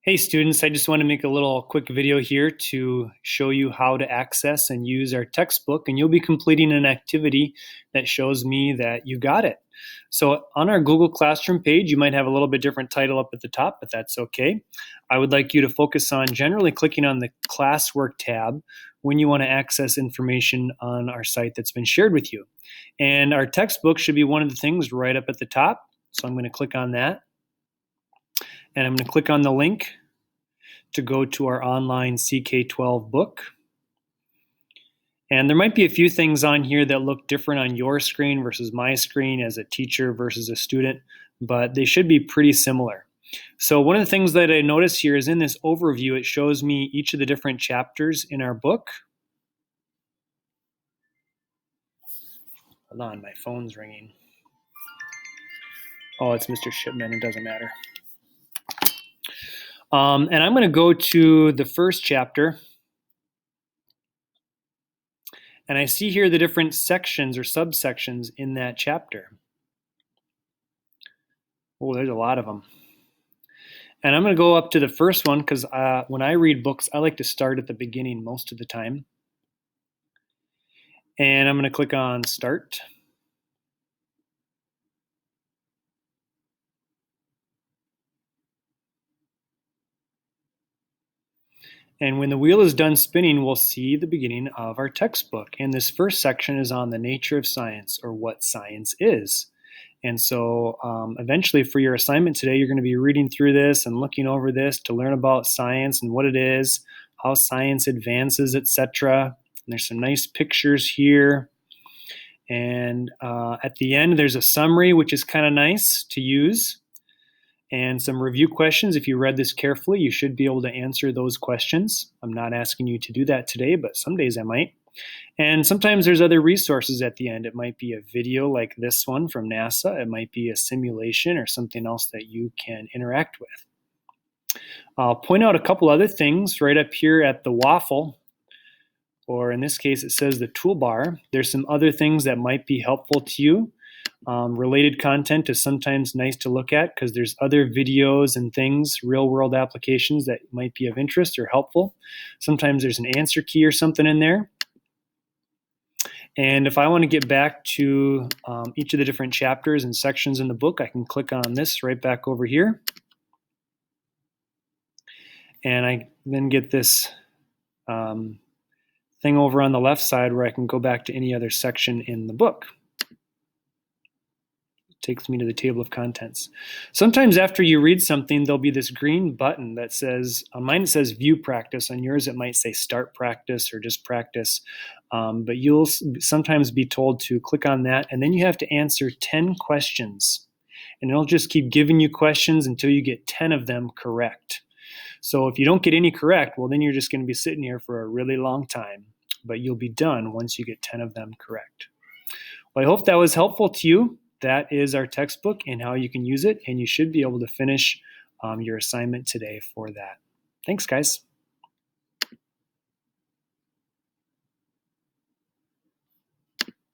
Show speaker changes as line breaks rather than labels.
Hey students, I just want to make a little quick video here to show you how to access and use our textbook, and you'll be completing an activity that shows me that you got it. So on our Google Classroom page, you might have a little bit different title up at the top, but that's okay. I would like you to focus on generally clicking on the classwork tab when you want to access information on our site that's been shared with you. And our textbook should be one of the things right up at the top. So I'm going to click on that. And I'm going to click on the link to go to our online CK12 book. And there might be a few things on here that look different on your screen versus my screen as a teacher versus a student, but they should be pretty similar. So one of the things that I notice here is in this overview, it shows me each of the different chapters in our book. Hold on, my phone's ringing. Oh, it's Mr. Shipman, it doesn't matter. And I'm going to go to the first chapter. And I see here the different sections or subsections in that chapter. Oh, there's a lot of them. And I'm going to go up to the first one because when I read books, I like to start at the beginning most of the time. And I'm going to click on Start. And when the wheel is done spinning, we'll see the beginning of our textbook. And this first section is on the nature of science, or what science is. And so eventually for your assignment today, you're going to be reading through this and looking over this to learn about science and what it is, how science advances, etc. And there's some nice pictures here. And at the end, there's a summary, which is kind of nice to use. And some review questions. If you read this carefully, you should be able to answer those questions. I'm not asking you to do that today, but some days I might. And sometimes there's other resources at the end. It might be a video like this one from NASA. It might be a simulation or something else that you can interact with. I'll point out a couple other things right up here at the waffle, or in this case it says the toolbar. There's some other things that might be helpful to you. Related content is sometimes nice to look at because there's other videos and things, real world applications that might be of interest or helpful. Sometimes there's an answer key or something in there. And if I want to get back to each of the different chapters and sections in the book, I can click on this right back over here. And I then get this thing over on the left side where I can go back to any other section in the book. Takes me to the table of contents. Sometimes after you read something, there'll be this green button that says, on mine it says view practice, on yours it might say start practice or just practice, but you'll sometimes be told to click on that, and then you have to answer 10 questions, and it'll just keep giving you questions until you get 10 of them correct. So if you don't get any correct, well then you're just going to be sitting here for a really long time, but you'll be done once you get 10 of them correct. Well, I hope that was helpful to you. That is our textbook and how you can use it, and you should be able to finish your assignment today for that. Thanks, guys.